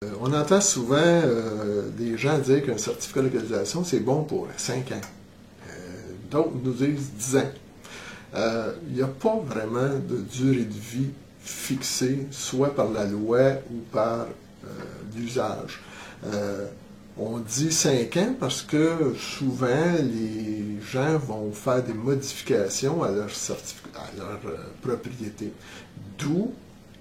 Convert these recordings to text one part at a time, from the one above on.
On entend souvent des gens dire qu'un certificat de localisation, c'est bon pour 5 ans. D'autres nous disent 10 ans. Il n'y a pas vraiment de durée de vie fixée, soit par la loi ou par l'usage. On dit 5 ans parce que souvent, les gens vont faire des modifications à leur propriété. D'où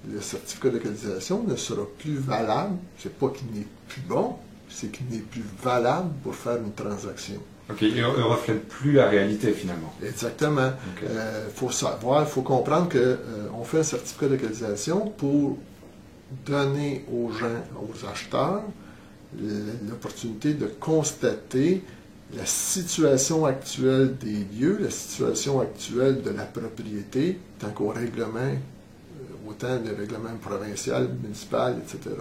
le certificat de localisation ne sera plus valable. C'est pas qu'il n'est plus bon, c'est qu'il n'est plus valable pour faire une transaction. Ok, il ne reflète plus la réalité finalement. Exactement. Okay. Faut savoir, il faut comprendre qu'on fait un certificat de localisation pour donner aux gens, aux acheteurs, l'opportunité de constater la situation actuelle des lieux, la situation actuelle de la propriété, tant qu'au règlement, autant le règlement provincial, municipal, etc.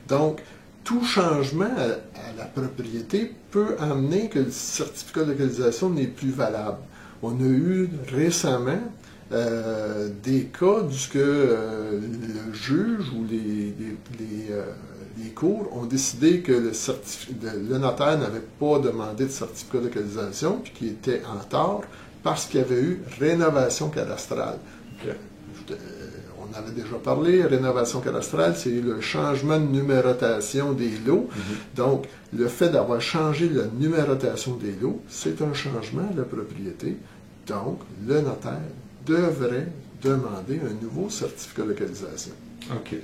Donc, tout changement à la propriété peut amener que le certificat de localisation n'est plus valable. On a eu récemment des cas où le juge ou les cours ont décidé que le notaire n'avait pas demandé de certificat de localisation puis qu'il était en tort parce qu'il y avait eu rénovation cadastrale. Okay. On avait déjà parlé, rénovation cadastrale, c'est le changement de numérotation des lots. Donc, le fait d'avoir changé la numérotation des lots, c'est un changement de la propriété. Donc, le notaire devrait demander un nouveau certificat de localisation. Ok.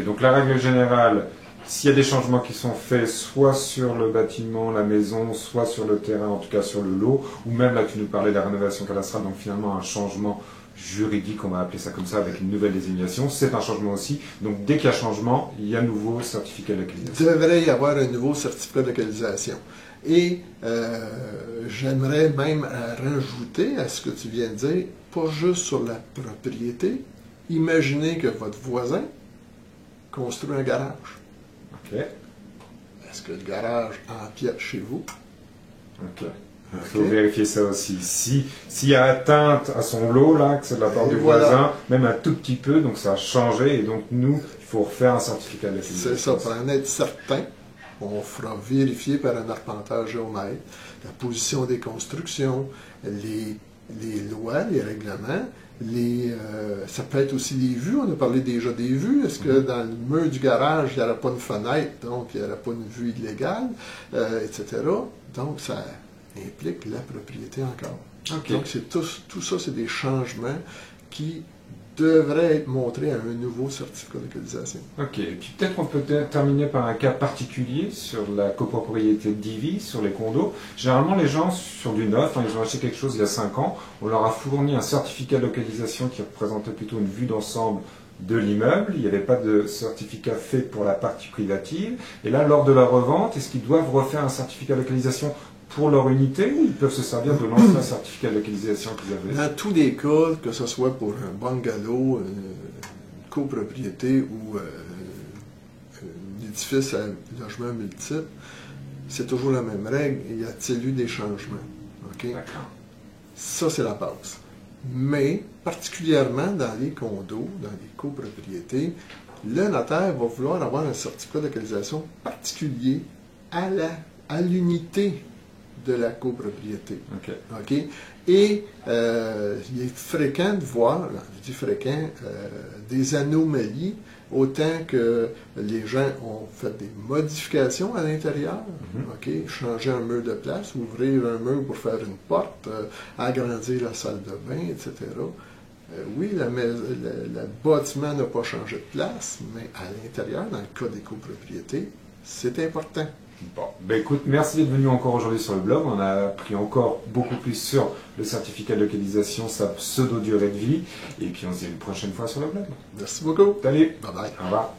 Donc, la règle générale, s'il y a des changements qui sont faits, soit sur le bâtiment, la maison, soit sur le terrain, en tout cas sur le lot, ou même là, tu nous parlais de la rénovation cadastrale, donc finalement un changement juridique, on va appeler ça comme ça, avec une nouvelle désignation, c'est un changement aussi. Donc dès qu'il y a changement, il y a un nouveau certificat de localisation. Il devrait y avoir un nouveau certificat de localisation. Et j'aimerais même rajouter à ce que tu viens de dire, pas juste sur la propriété. Imaginez que votre voisin construit un garage. Ok. Est-ce que le garage empiète chez vous? Ok. Il faut vérifier ça aussi. S'il y a atteinte à son lot, là, que c'est de la part du voisin, même un tout petit peu, donc ça a changé, et donc nous, il faut refaire un certificat de localisation. C'est ça, pour en être certain, on fera vérifier par un arpenteur géomètre la position des constructions, les lois, les règlements, ça peut être aussi les vues, on a parlé déjà des vues. Est-ce que dans le mur du garage, il n'y aurait pas une fenêtre, donc il n'y aurait pas une vue illégale, etc. Donc ça implique la propriété encore. Okay. Donc tout ça, c'est des changements qui devraient être montrés à un nouveau certificat de localisation. Ok, et puis peut-être on peut terminer par un cas particulier sur la copropriété d'Ivy, sur les condos. Généralement les gens sur du neuf, ils ont acheté quelque chose il y a 5 ans, on leur a fourni un certificat de localisation qui représentait plutôt une vue d'ensemble de l'immeuble, il n'y avait pas de certificat fait pour la partie privative, et là lors de la revente, est-ce qu'ils doivent refaire un certificat de localisation pour leur unité, ou ils peuvent se servir de l'ancien certificat de localisation qu'ils avaient? Dans tous les cas, que ce soit pour un bungalow, une copropriété ou un édifice à logement multiple, c'est toujours la même règle. Y a-t-il eu des changements? Okay? Ça, c'est la base. Mais, particulièrement dans les condos, dans les copropriétés, le notaire va vouloir avoir un certificat de localisation particulier à l'unité de la copropriété. Okay? Et il est fréquent de voir, je dis fréquent, des anomalies, autant que les gens ont fait des modifications à l'intérieur, changer un mur de place, ouvrir un mur pour faire une porte, agrandir la salle de bain, etc. Oui, le bâtiment n'a pas changé de place, mais à l'intérieur, dans le cas des copropriétés, c'est important. Bon, ben écoute, merci d'être venu encore aujourd'hui sur le blog. On a appris encore beaucoup plus sur le certificat de localisation, sa pseudo-durée de vie. Et puis on se dit une prochaine fois sur le blog. Merci beaucoup. Salut. Bye bye. Au revoir.